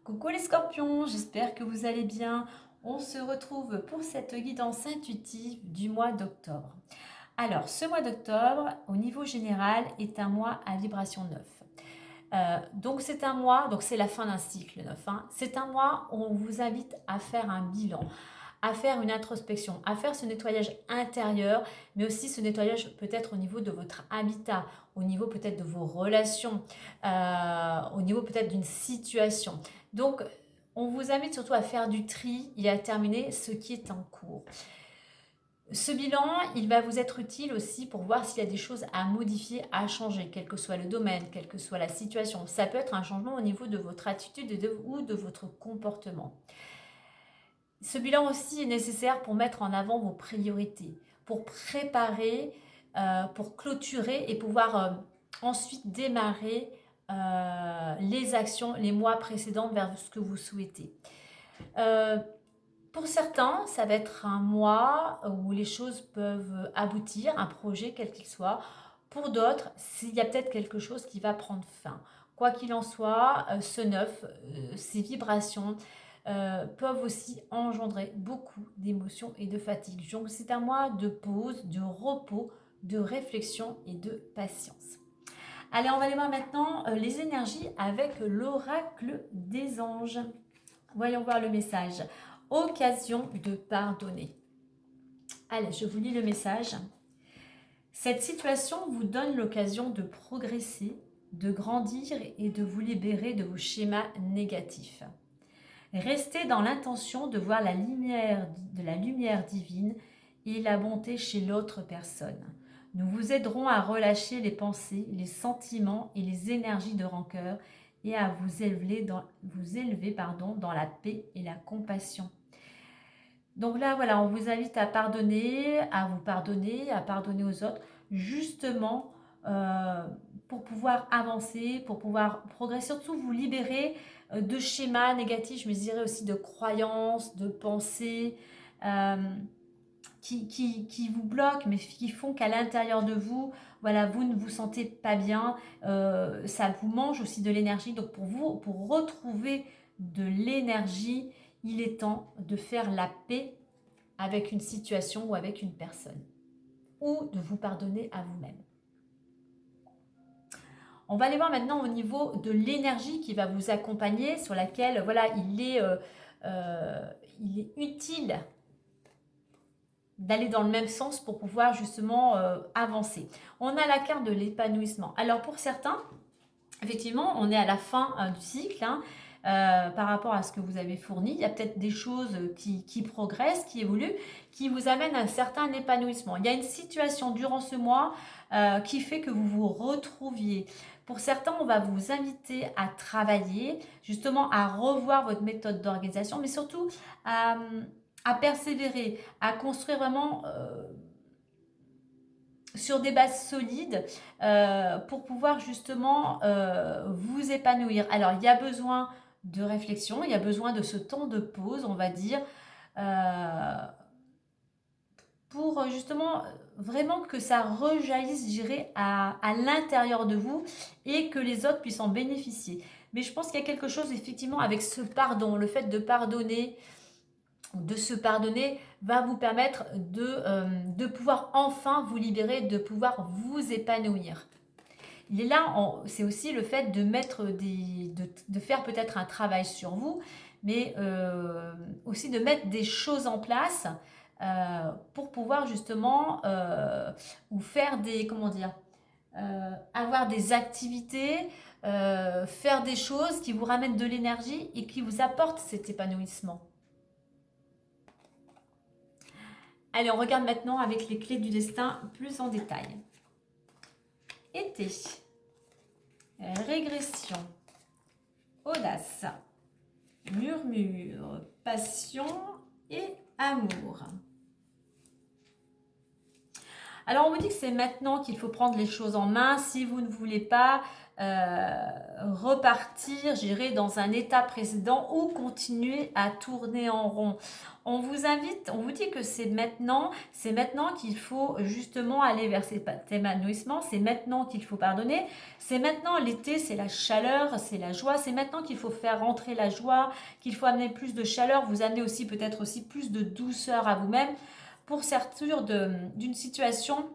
Coucou les scorpions, j'espère que vous allez bien. On se retrouve pour cette guidance intuitive du mois d'octobre. Alors, ce mois d'octobre, au niveau général, est un mois à vibration 9. Donc c'est un mois, donc c'est la fin d'un cycle 9. C'est un mois où on vous invite à faire un bilan, à faire une introspection, à faire ce nettoyage intérieur, mais aussi ce nettoyage peut-être au niveau de votre habitat, au niveau peut-être de vos relations, au niveau peut-être d'une situation. Donc, on vous invite surtout à faire du tri et à terminer ce qui est en cours. Ce bilan, il va vous être utile aussi pour voir s'il y a des choses à modifier, à changer, quel que soit le domaine, quelle que soit la situation. Ça peut être un changement au niveau de votre attitude ou de votre comportement. Ce bilan aussi est nécessaire pour mettre en avant vos priorités, pour préparer, pour clôturer et pouvoir ensuite démarrer les actions les mois précédents vers ce que vous souhaitez. Euh, pour certains, ça va être un mois où les choses peuvent aboutir, un projet quel qu'il soit. Pour d'autres, il y a peut-être quelque chose qui va prendre fin. Quoi qu'il en soit, ce neuf, ces vibrations peuvent aussi engendrer beaucoup d'émotions et de fatigue. Donc c'est un mois de pause, de repos, de réflexion et de patience. Allez, on va aller voir maintenant les énergies avec l'oracle des anges. Voyons voir le message. Occasion de pardonner. Allez, je vous lis le message. Cette situation vous donne l'occasion de progresser, de grandir et de vous libérer de vos schémas négatifs. Restez dans l'intention de voir de la lumière divine et la bonté chez l'autre personne. Nous vous aiderons à relâcher les pensées, les sentiments et les énergies de rancœur et à vous élever dans la paix et la compassion. Donc là, voilà, on vous invite à pardonner, à vous pardonner, à pardonner aux autres, justement euh, pour pouvoir avancer, pour pouvoir progresser, surtout vous libérer de schémas négatifs, je me dirais aussi de croyances, de pensées euh, qui vous bloquent, mais qui font qu'à l'intérieur de vous, voilà, vous ne vous sentez pas bien, ça vous mange aussi de l'énergie. Donc pour vous, pour retrouver de l'énergie, il est temps de faire la paix avec une situation ou avec une personne, ou de vous pardonner à vous-même. On va aller voir maintenant au niveau de l'énergie qui va vous accompagner, sur laquelle voilà, il est utile d'aller dans le même sens pour pouvoir justement avancer. On a la carte de l'épanouissement. Alors pour certains, effectivement, on est à la fin du cycle. Par rapport à ce que vous avez fourni, il y a peut-être des choses qui progressent, qui évoluent, qui vous amènent à un certain épanouissement. Il y a une situation durant ce mois qui fait que vous vous retrouviez. Pour certains, on va vous inviter à travailler, justement à revoir votre méthode d'organisation, mais surtout à persévérer, à construire vraiment sur des bases solides pour pouvoir justement vous épanouir. Alors, il y a besoin de réflexion, il y a besoin de ce temps de pause, on va dire, euh, pour justement vraiment que ça rejaillisse, je dirais, à l'intérieur de vous et que les autres puissent en bénéficier. Mais je pense qu'il y a quelque chose effectivement avec ce pardon, le fait de pardonner, de se pardonner va vous permettre de pouvoir enfin vous libérer, de pouvoir vous épanouir. Il est là, c'est aussi le fait de de faire peut-être un travail sur vous, mais aussi de mettre des choses en place pour pouvoir justement ou faire des, comment dire, avoir des activités, faire des choses qui vous ramènent de l'énergie et qui vous apportent cet épanouissement. Allez, on regarde maintenant avec les clés du destin plus en détail. Été, régression, audace, murmure, passion et amour. Alors on vous dit que c'est maintenant qu'il faut prendre les choses en main. Si vous ne voulez pas repartir, je dirais, dans un état précédent ou continuer à tourner en rond. On vous invite, on vous dit que c'est maintenant qu'il faut justement aller vers cet épanouissement, c'est maintenant qu'il faut pardonner, c'est maintenant l'été, c'est la chaleur, c'est la joie, c'est maintenant qu'il faut faire rentrer la joie, qu'il faut amener plus de chaleur, vous amener aussi peut-être aussi plus de douceur à vous-même pour sortir d'une situation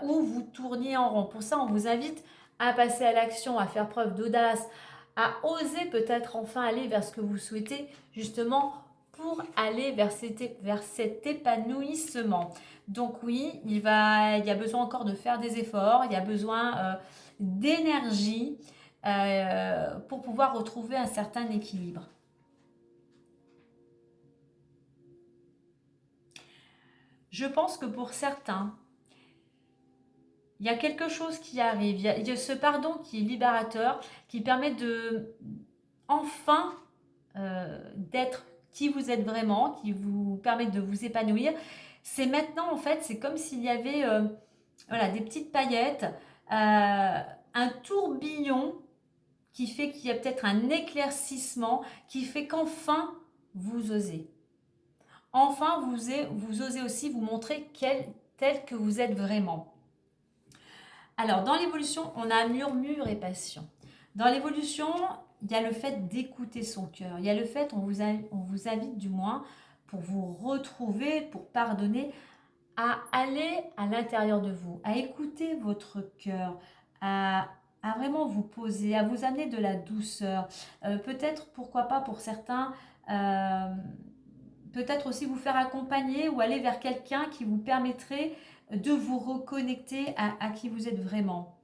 où vous tourniez en rond. Pour ça, on vous invite à passer à l'action, à faire preuve d'audace, à oser peut-être enfin aller vers ce que vous souhaitez, justement pour aller vers cet épanouissement. Donc oui, il y a besoin encore de faire des efforts, il y a besoin d'énergie pour pouvoir retrouver un certain équilibre. Je pense que pour certains, il y a quelque chose qui arrive, il y a ce pardon qui est libérateur, qui permet de enfin d'être qui vous êtes vraiment, qui vous permet de vous épanouir. C'est maintenant en fait, c'est comme s'il y avait voilà, des petites paillettes, un tourbillon qui fait qu'il y a peut-être un éclaircissement, qui fait qu'enfin vous osez. Enfin vous osez aussi vous montrer tel que vous êtes vraiment. Alors, dans l'évolution, on a murmure et passion. Dans l'évolution, il y a le fait d'écouter son cœur. Il y a le fait, on vous invite du moins, pour vous retrouver, pour pardonner, à aller à l'intérieur de vous, à écouter votre cœur, à vraiment vous poser, à vous amener de la douceur. Peut-être, pourquoi pas pour certains, peut-être aussi vous faire accompagner ou aller vers quelqu'un qui vous permettrait de vous reconnecter à qui vous êtes vraiment.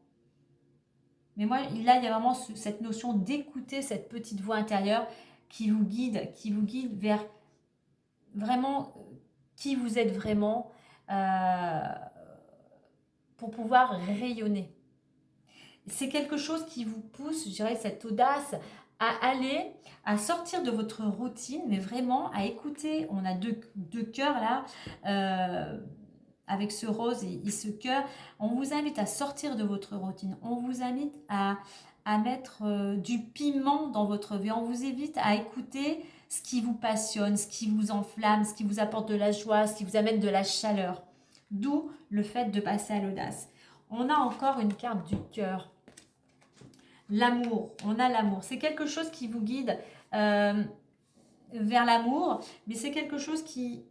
Mais moi, là, il y a vraiment cette notion d'écouter cette petite voix intérieure qui vous guide vers vraiment qui vous êtes vraiment pour pouvoir rayonner. C'est quelque chose qui vous pousse, je dirais, cette audace à aller, à sortir de votre routine, mais vraiment à écouter. On a deux cœurs là, avec ce rose et ce cœur. On vous invite à sortir de votre routine. On vous invite à mettre du piment dans votre vie. On vous invite à écouter ce qui vous passionne, ce qui vous enflamme, ce qui vous apporte de la joie, ce qui vous amène de la chaleur. D'où le fait de passer à l'audace. On a encore une carte du cœur. L'amour, on a l'amour. C'est quelque chose qui vous guide vers l'amour, mais c'est quelque chose qui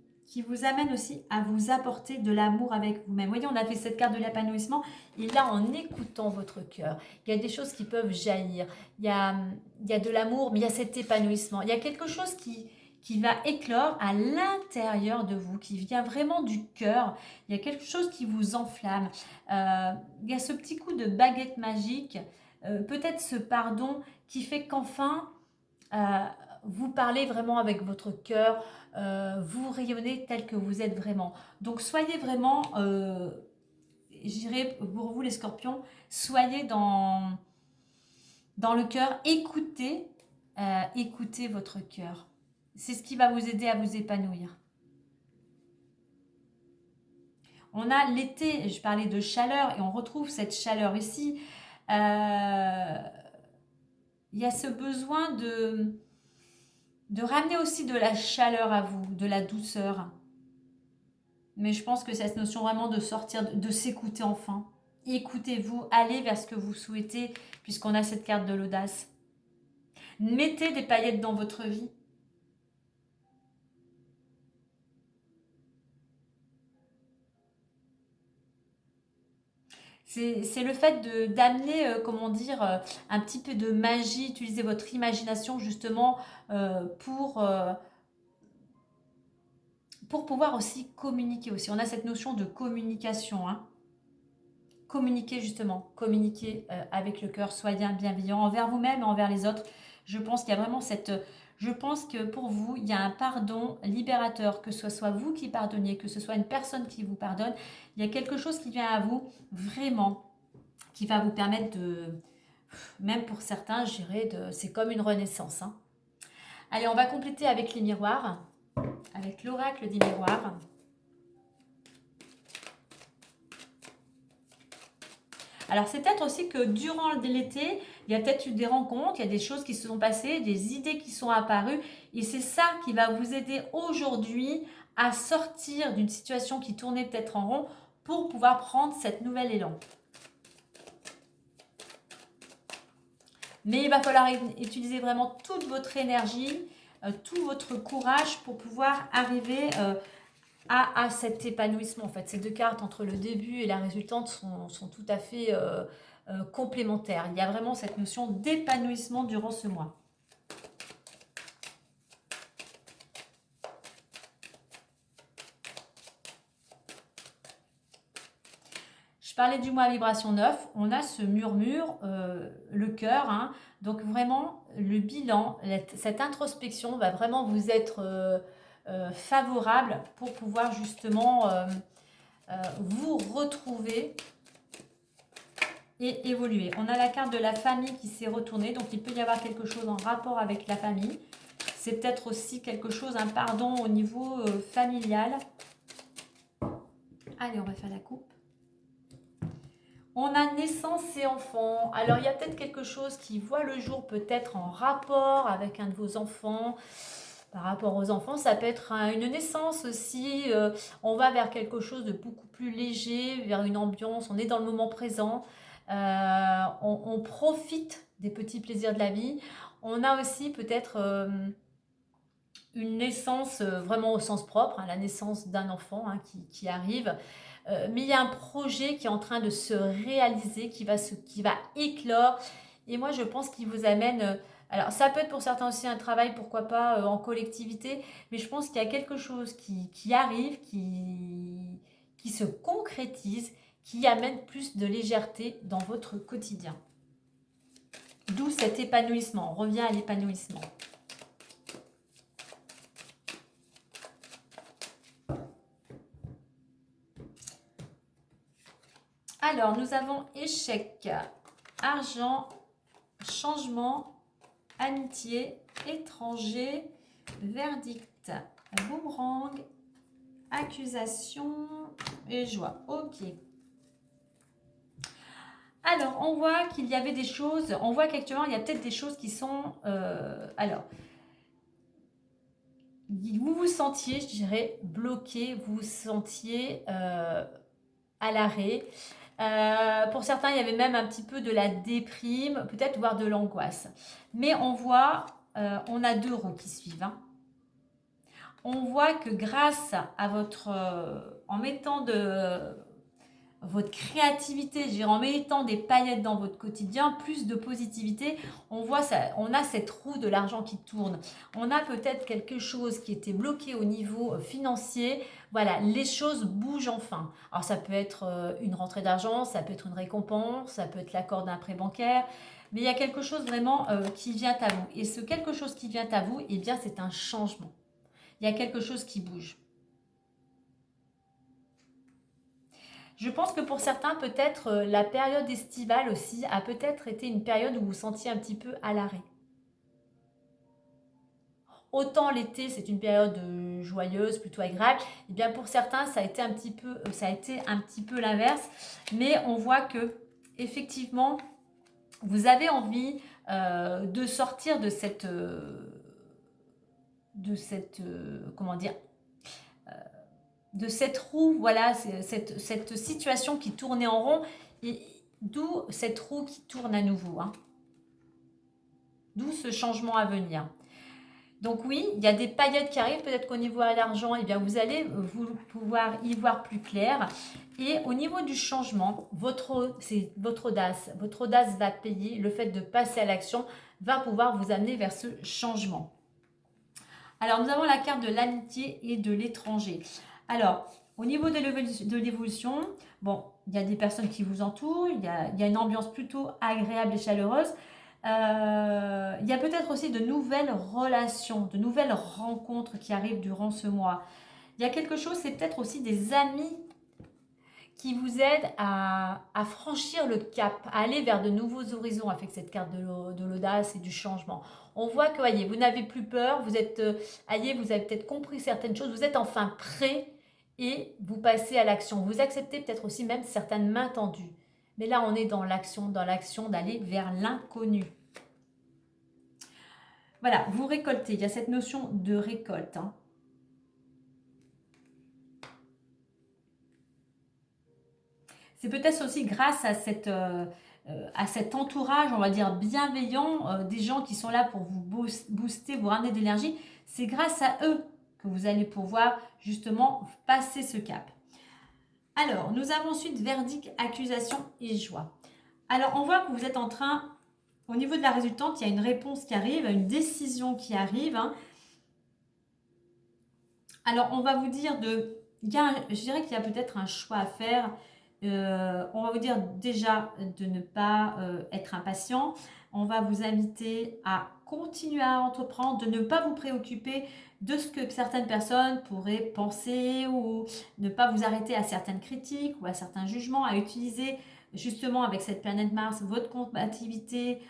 vous amène aussi à vous apporter de l'amour avec vous-même. Vous voyez, on a fait cette carte de l'épanouissement, et là, en écoutant votre cœur, il y a des choses qui peuvent jaillir. Il y a de l'amour, mais il y a cet épanouissement. Il y a quelque chose qui va éclore à l'intérieur de vous, qui vient vraiment du cœur. Il y a quelque chose qui vous enflamme. Il y a ce petit coup de baguette magique, peut-être ce pardon qui fait qu'enfin, vous parlez vraiment avec votre cœur, vous rayonnez tel que vous êtes vraiment. Donc soyez vraiment, je dirais pour vous les scorpions, soyez dans le cœur, écoutez votre cœur. C'est ce qui va vous aider à vous épanouir. On a l'été, je parlais de chaleur et on retrouve cette chaleur ici. Il y a ce besoin de ramener aussi de la chaleur à vous, de la douceur. Mais je pense que c'est cette notion vraiment de sortir, de s'écouter enfin. Écoutez-vous, allez vers ce que vous souhaitez, puisqu'on a cette carte de l'audace. Mettez des paillettes dans votre vie. C'est le fait d'amener, comment dire, un petit peu de magie, utiliser votre imagination justement pour pouvoir aussi communiquer aussi. On a cette notion de communication. Hein. Communiquer justement, communiquer avec le cœur, soyez bienveillant envers vous-même et envers les autres. Je pense qu'il y a vraiment Je pense que pour vous, il y a un pardon libérateur, que ce soit vous qui pardonniez, que ce soit une personne qui vous pardonne. Il y a quelque chose qui vient à vous vraiment, qui va vous permettre de... Même pour certains, je dirais, c'est comme une renaissance. Hein. Allez, on va compléter avec les miroirs, avec l'oracle des miroirs. Alors, c'est peut-être aussi que durant l'été, il y a peut-être eu des rencontres, il y a des choses qui se sont passées, des idées qui sont apparues. Et c'est ça qui va vous aider aujourd'hui à sortir d'une situation qui tournait peut-être en rond pour pouvoir prendre cette nouvelle élan. Mais il va falloir utiliser vraiment toute votre énergie, tout votre courage pour pouvoir arriver à cet épanouissement. En fait, ces deux cartes entre le début et la résultante sont tout à fait complémentaires. Il y a vraiment cette notion d'épanouissement durant ce mois. Je parlais du mois vibration 9, on a ce murmure, le cœur, hein. Donc vraiment le bilan, cette introspection va vraiment vous être favorable pour pouvoir justement vous retrouver et évoluer. On a la carte de la famille qui s'est retournée, donc il peut y avoir quelque chose en rapport avec la famille. C'est peut-être aussi quelque chose, un pardon au niveau familial. Allez, on va faire la coupe. On a naissance et enfants. Alors, il y a peut-être quelque chose qui voit le jour, peut-être en rapport avec un de vos enfants. Par rapport aux enfants, ça peut être une naissance aussi. On va vers quelque chose de beaucoup plus léger, vers une ambiance. On est dans le moment présent. On profite des petits plaisirs de la vie. On a aussi peut-être une naissance vraiment au sens propre, hein, la naissance d'un enfant qui arrive. Mais il y a un projet qui est en train de se réaliser, qui va éclore. Et moi, je pense qu'il vous amène... alors, ça peut être pour certains aussi un travail, pourquoi pas, en collectivité. Mais je pense qu'il y a quelque chose qui arrive, qui se concrétise, qui amène plus de légèreté dans votre quotidien. D'où cet épanouissement. On revient à l'épanouissement. Alors, nous avons échec, argent, changement, amitié, étranger, verdict, boomerang, accusation et joie. Ok. Alors, on voit qu'il y avait des choses, on voit qu'actuellement, il y a peut-être des choses qui sont... alors, vous vous sentiez, je dirais, bloqué, vous vous sentiez à l'arrêt. Pour certains, il y avait même un petit peu de la déprime, peut-être voire de l'angoisse. Mais on voit, on a deux roues qui suivent. Hein. On voit que grâce à votre, en mettant de votre créativité, je dirais, en mettant des paillettes dans votre quotidien, plus de positivité, on voit ça, on a cette roue de l'argent qui tourne. On a peut-être quelque chose qui était bloqué au niveau financier. Voilà, les choses bougent enfin. Alors ça peut être une rentrée d'argent, ça peut être une récompense, ça peut être l'accord d'un prêt bancaire, mais il y a quelque chose vraiment qui vient à vous. Et ce quelque chose qui vient à vous, eh bien c'est un changement. Il y a quelque chose qui bouge. Je pense que pour certains, peut-être la période estivale aussi a peut-être été une période où vous vous sentiez un petit peu à l'arrêt. Autant l'été, c'est une période joyeuse, plutôt agréable. Et bien pour certains, ça a été un petit peu l'inverse. Mais on voit que effectivement, vous avez envie de sortir de cette comment dire, de cette roue, voilà, cette situation qui tournait en rond, et d'où cette roue qui tourne à nouveau. Hein. D'où ce changement à venir. Donc oui, il y a des paillettes qui arrivent, peut-être qu'au niveau de l'argent, eh bien vous allez pouvoir y voir plus clair. Et au niveau du changement, c'est votre audace. Votre audace va payer, le fait de passer à l'action va pouvoir vous amener vers ce changement. Alors nous avons la carte de l'amitié et de l'étranger. Alors, au niveau de l'évolution, bon, il y a des personnes qui vous entourent, il y a une ambiance plutôt agréable et chaleureuse. Il y a peut-être aussi de nouvelles relations, de nouvelles rencontres qui arrivent durant ce mois. Il y a quelque chose, c'est peut-être aussi des amis qui vous aident à franchir le cap, à aller vers de nouveaux horizons avec cette carte de l'audace et du changement. On voit que, voyez, vous n'avez plus peur, vous êtes, vous avez peut-être compris certaines choses, vous êtes enfin prêt et vous passez à l'action. Vous acceptez peut-être aussi même certaines mains tendues. Mais là, on est dans l'action d'aller vers l'inconnu. Voilà, vous récoltez. Il y a cette notion de récolte. Hein. C'est peut-être aussi grâce à cet entourage, on va dire, bienveillant, des gens qui sont là pour vous booster, vous ramener de l'énergie. C'est grâce à eux que vous allez pouvoir justement passer ce cap. Alors, nous avons ensuite verdict, accusation et joie. Alors, on voit que vous êtes en train, au niveau de la résultante, il y a une réponse qui arrive, une décision qui arrive. Hein. Alors, on va vous dire je dirais qu'il y a peut-être un choix à faire. On va vous dire déjà de ne pas être impatient. On va vous inviter à continuer à entreprendre, de ne pas vous préoccuper de ce que certaines personnes pourraient penser ou ne pas vous arrêter à certaines critiques ou à certains jugements, à utiliser justement avec cette planète Mars votre compatibilité,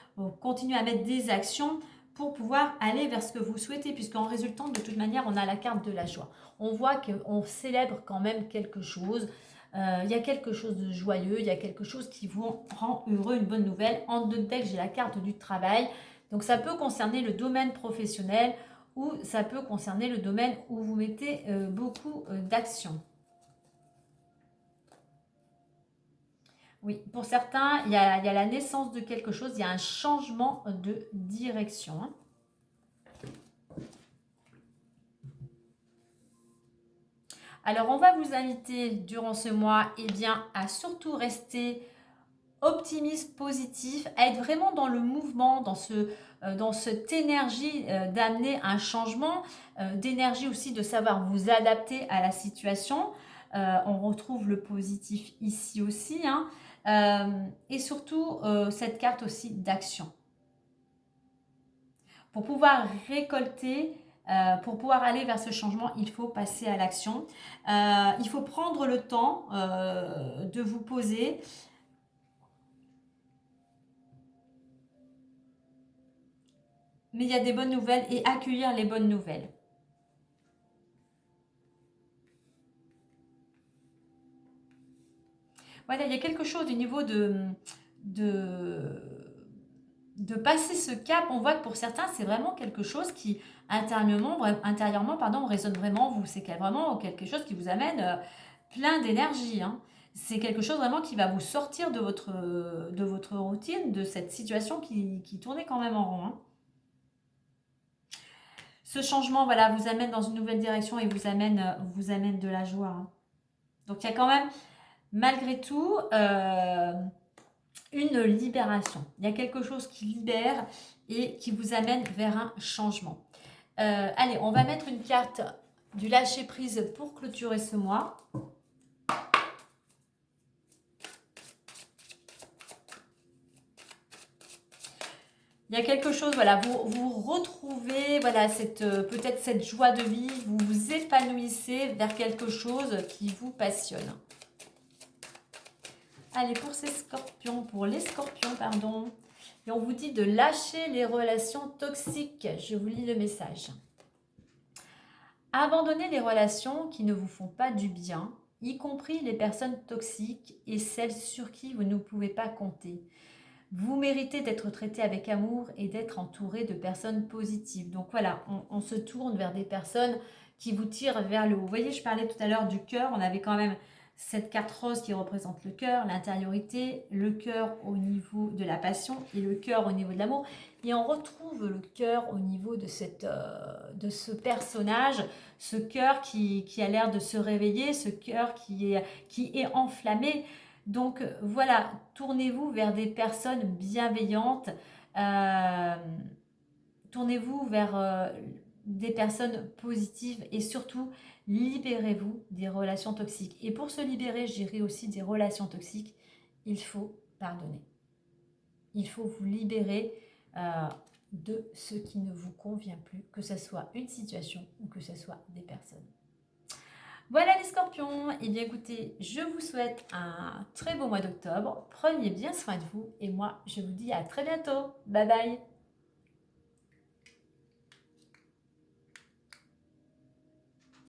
continuer à mettre des actions pour pouvoir aller vers ce que vous souhaitez, puisqu'en résultant, de toute manière, on a la carte de la joie. On voit qu'on célèbre quand même quelque chose. Il y a quelque chose de joyeux, il y a quelque chose qui vous rend heureux, une bonne nouvelle. En deux decks, j'ai la carte du travail. Donc ça peut concerner le domaine professionnel ou ça peut concerner le domaine où vous mettez beaucoup d'actions. Oui, pour certains, il y a la naissance de quelque chose, il y a un changement de direction. Hein. Alors, on va vous inviter durant ce mois à surtout rester optimiste, positif, à être vraiment dans le mouvement, dans cette énergie d'amener un changement, d'énergie aussi de savoir vous adapter à la situation. On retrouve le positif ici aussi. Hein, et surtout, cette carte aussi d'action. Pour pouvoir récolter, pour pouvoir aller vers ce changement, il faut passer à l'action. Il faut prendre le temps de vous poser. Mais il y a des bonnes nouvelles et accueillir les bonnes nouvelles. Voilà, il y a quelque chose du niveau de passer ce cap. On voit que pour certains, c'est vraiment quelque chose qui intérieurement résonne vraiment en vous. C'est vraiment quelque chose qui vous amène plein d'énergie. Hein. C'est quelque chose vraiment qui va vous sortir de votre routine, de cette situation qui tournait quand même en rond. Hein. Ce changement, voilà, vous amène dans une nouvelle direction et vous amène de la joie. Hein. Donc il y a quand même, malgré tout, une libération. Il y a quelque chose qui libère et qui vous amène vers un changement. Allez, on va mettre une carte du lâcher-prise pour clôturer ce mois. Il y a quelque chose, voilà, vous retrouvez voilà, peut-être cette joie de vivre, vous vous épanouissez vers quelque chose qui vous passionne. Allez, pour les scorpions, pardon. Et on vous dit de lâcher les relations toxiques. Je vous lis le message. Abandonnez les relations qui ne vous font pas du bien, y compris les personnes toxiques et celles sur qui vous ne pouvez pas compter. Vous méritez d'être traité avec amour et d'être entouré de personnes positives. Donc voilà, on se tourne vers des personnes qui vous tirent vers le haut. Vous voyez, je parlais tout à l'heure du cœur. On avait quand même cette carte rose qui représente le cœur, l'intériorité, le cœur au niveau de la passion et le cœur au niveau de l'amour. Et on retrouve le cœur au niveau de ce personnage, ce cœur qui a l'air de se réveiller, ce cœur qui est enflammé. Donc voilà, tournez-vous vers des personnes bienveillantes, tournez-vous vers des personnes positives et surtout libérez-vous des relations toxiques. Et pour se libérer, je dirais aussi des relations toxiques, il faut pardonner. Il faut vous libérer de ce qui ne vous convient plus, que ce soit une situation ou que ce soit des personnes. Voilà les scorpions, et bien écoutez, je vous souhaite un très beau mois d'octobre, prenez bien soin de vous et moi je vous dis à très bientôt, bye bye.